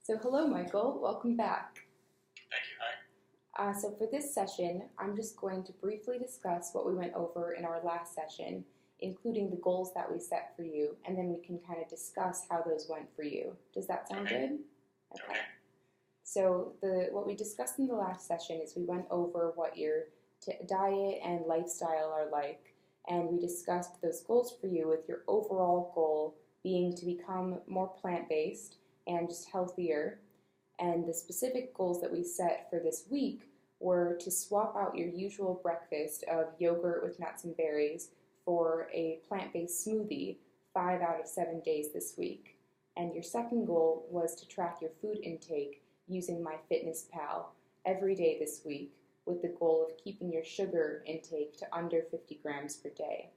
So hello, Michael. Welcome back. Thank you. Hi. So for this session, I'm just going to briefly discuss what we went over in our last session, including the goals that we set for you, and then we can kind of discuss how those went for you. Does that sound Okay. good? Okay. Okay. So what we discussed in the last session is we went over what your diet and lifestyle are like, and we discussed those goals for you with your overall goal being to become more plant-based and just healthier. And the specific goals that we set for this week were to swap out your usual breakfast of yogurt with nuts and berries for a plant-based smoothie 5 out of 7 days this week. And your second goal was to track your food intake using MyFitnessPal every day this week with the goal of keeping your sugar intake to under 50 grams per day.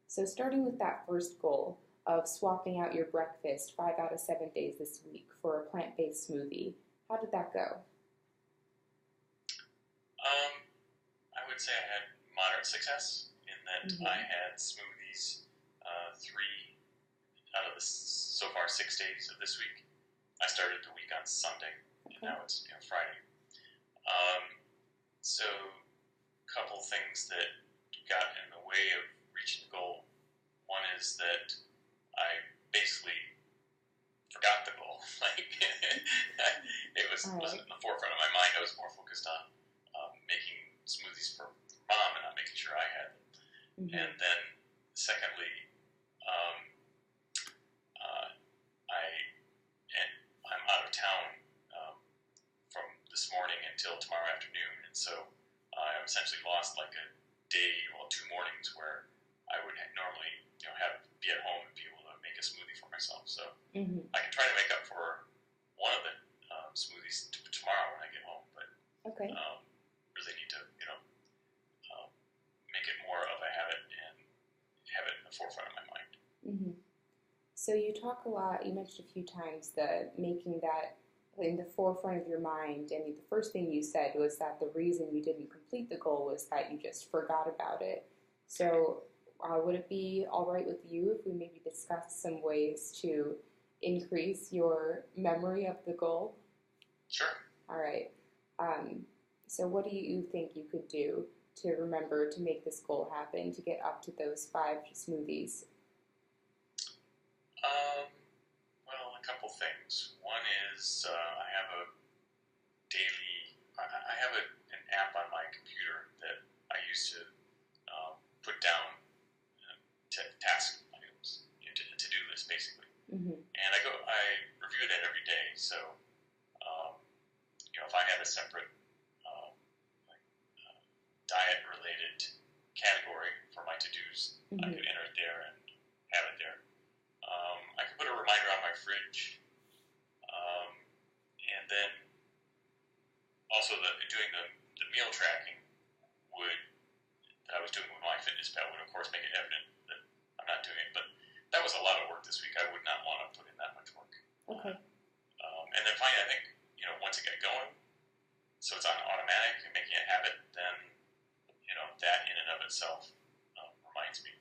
So starting with that first goal of swapping out your breakfast 5 out of 7 days this week for a plant-based smoothie, how did that go? Um, I would say I had moderate success in that I had smoothies 6 days of this week. I started the week on Sunday, and now it's Friday. So a couple things that got in the way of reaching the goal. One is that I basically forgot the goal. Wasn't in the forefront of my mind. I was more focused on making smoothies for mom and not making sure I had them. And then, secondly, I'm out of town from this morning until tomorrow afternoon, and so I've essentially lost like a day, 2 mornings where I would normally be at home and be able to make a smoothie for myself. So I can try to make up for one of the smoothies tomorrow when I get home, but really need to make it more of a habit and have it in the forefront of my mind. So you talk a lot, you mentioned a few times making that in the forefront of your mind, and the first thing you said was that the reason you didn't complete the goal was that you just forgot about it. So would it be all right with you if we maybe discuss some ways to increase your memory of the goal? Sure. All right. So what do you think you could do to remember to make this goal happen, to get up to those 5 smoothies? Well, a couple things. One is I have an app on my computer that I use to put down task items, to-do list basically. And I review that every day. So, if I had a separate diet-related category for my to-dos, I could enter it there and have it there. I could put a reminder on my fridge, and then also doing the meal tracking that I was doing with MyFitnessPal would of course make it evident that I'm not doing it. But that was a lot of work this week. I would not want to put in that much work. Okay. And then finally, I think once it got going, so it's on automatic and making it a habit, then that in and of itself reminds me.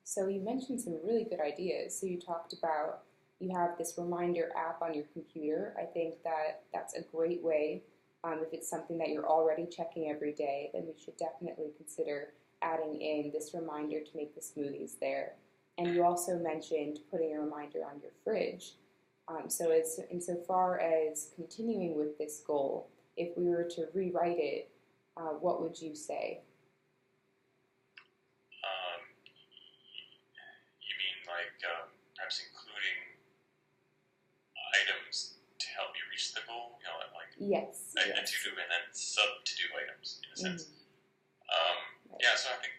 So you mentioned some really good ideas. So you talked about you have this reminder app on your computer. I think that's a great way. If it's something that you're already checking every day, then we should definitely consider adding in this reminder to make the smoothies there. And you also mentioned putting a reminder on your fridge. So insofar as continuing with this goal, if we were to rewrite it, what would you say? You mean perhaps including items to help you reach the goal? Yes. A to-do and then sub-to-do items, in a sense. Yeah, so I think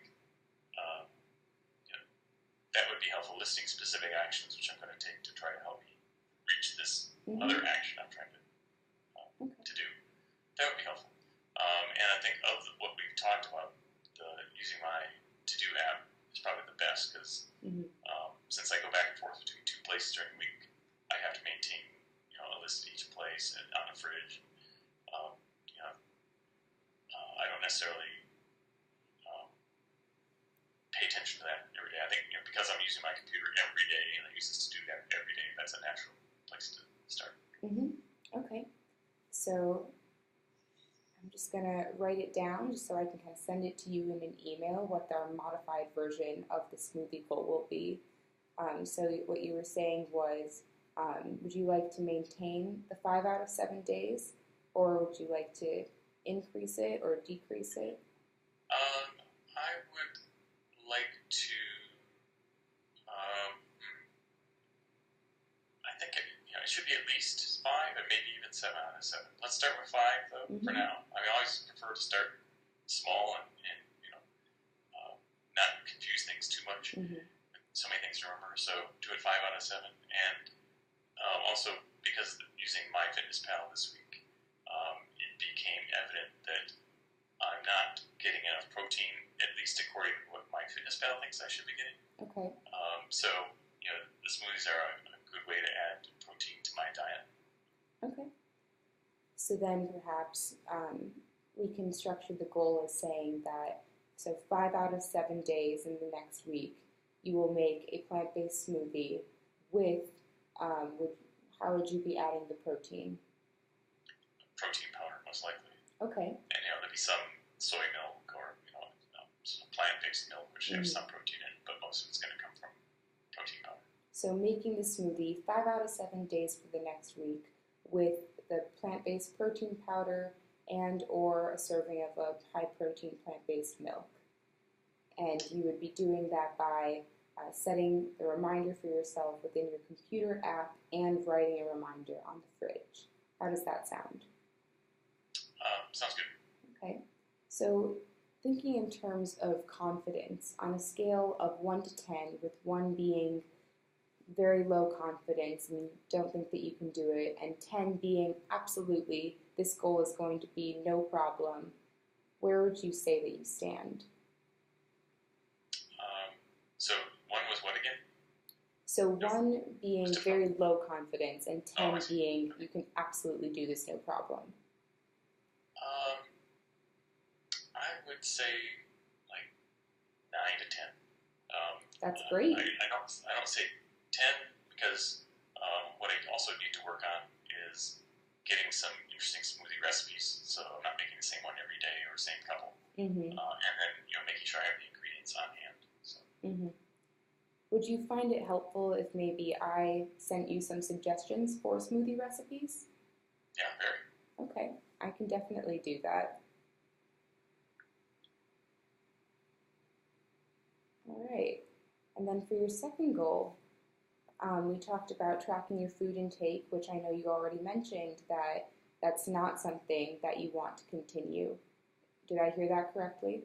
that would be helpful, listing specific actions which I'm going to take to try to help me reach this other action I'm trying to do. That would be helpful. And I think of what we've talked about, using my to-do app is probably the best because since I go back and forth between 2 places during the week, I have to maintain a list of each place and on the fridge. I don't necessarily pay attention to that every day. I think because I'm using my computer every day and I use this to do that every day, that's a Okay. So I'm just going to write it down just so I can kind of send it to you in an email what our modified version of the smoothie goal will be. So what you were saying was, would you like to maintain the 5 out of 7 days, or would you like to increase it or decrease it? I would like to. I think it should be at least 5, and maybe even 7 out of 7. Let's start with 5 though for now. I always prefer to start small and not confuse things too much. So many things to remember. So do it 5 out of 7, and also because using MyFitnessPal this week, it became evident that I'm not getting enough protein, at least according to what MyFitnessPal thinks I should be getting. Okay. So the smoothies are a good way to add protein to my diet. Okay. So then perhaps we can structure the goal as saying that, so 5 out of 7 days in the next week, you will make a plant-based smoothie with, how would you be adding the protein? Protein powder, most likely. Okay. And there'll be some soy milk or some plant-based milk, which has some protein in it, but most of it's going to come from protein powder. So making the smoothie 5 out of 7 days for the next week with the plant-based protein powder and or a serving of a high-protein plant-based milk. And you would be doing that by setting the reminder for yourself within your computer app and writing a reminder on the fridge. How does that sound? Sounds good. Okay. So thinking in terms of confidence, on a scale of 1 to 10, with 1 being very low confidence and you don't think that you can do it, and 10 being absolutely, this goal is going to be no problem, where would you say that you stand? So 1 was what again? So 1 being very low confidence and 10 being you can absolutely do this no problem. I would say like 9 to 10. That's great. I don't say 10 because what I also need to work on is getting some interesting smoothie recipes. So I'm not making the same one every day or same couple. And then making sure I have the ingredients on hand. So. Would you find it helpful if maybe I sent you some suggestions for smoothie recipes? Yeah, very. Okay, I can definitely do that. All right, and then for your second goal, we talked about tracking your food intake, which I know you already mentioned that that's not something that you want to continue. Did I hear that correctly?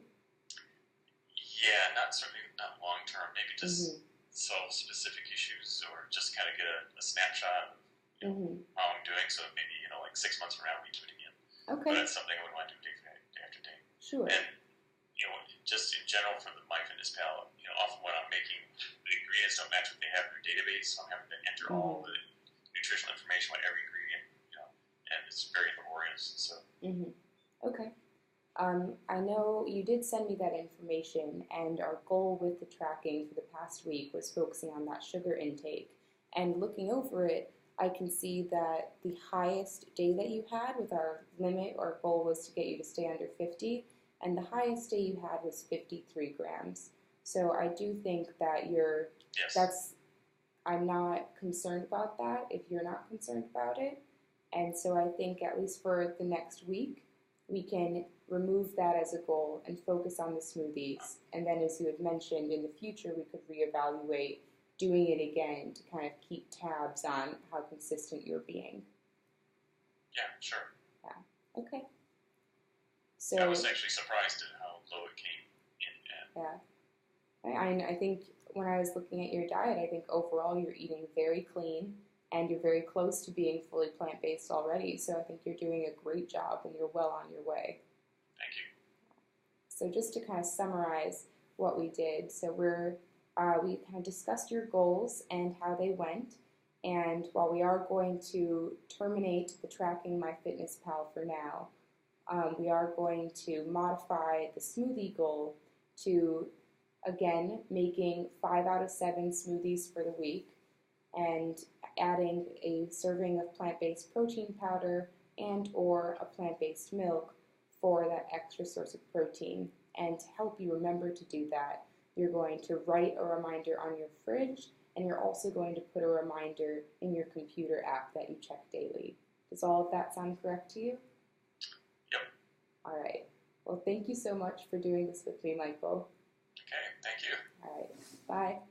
Yeah, certainly not long term. Maybe just solve specific issues or just kind of get a snapshot of how I'm doing. So maybe like 6 months from now we do it again. Okay. But that's something I would want to do day after day. Sure. And just in general for the MyFitnessPal, often when I'm making, the ingredients don't match what they have in their database, so I'm having to enter all the nutritional information about every ingredient, and it's very laborious. So. Okay. I know you did send me that information, and our goal with the tracking for the past week was focusing on that sugar intake. And looking over it, I can see that the highest day that you had with our limit, our goal was to get you to stay under 50, and the highest day you had was 53 grams. So I do think that I'm not concerned about that if you're not concerned about it. And so I think at least for the next week, we can remove that as a goal and focus on the smoothies. And then as you had mentioned, in the future we could reevaluate doing it again to kind of keep tabs on how consistent you're being. Yeah, sure. Yeah. Okay. So I was actually surprised at how low it came in. Yeah. I think when I was looking at your diet, I think overall you're eating very clean and you're very close to being fully plant-based already. So I think you're doing a great job and you're well on your way. Thank you. So just to kind of summarize what we did, so we kind of discussed your goals and how they went. And while we are going to terminate the tracking MyFitnessPal for now, we are going to modify the smoothie goal to, again, making 5 out of 7 smoothies for the week and adding a serving of plant-based protein powder and or a plant-based milk for that extra source of protein. And to help you remember to do that, you're going to write a reminder on your fridge, and you're also going to put a reminder in your computer app that you check daily. Does all of that sound correct to you? Yep. All right. Well, thank you so much for doing this with me, Michael. Okay, thank you. All right. Bye.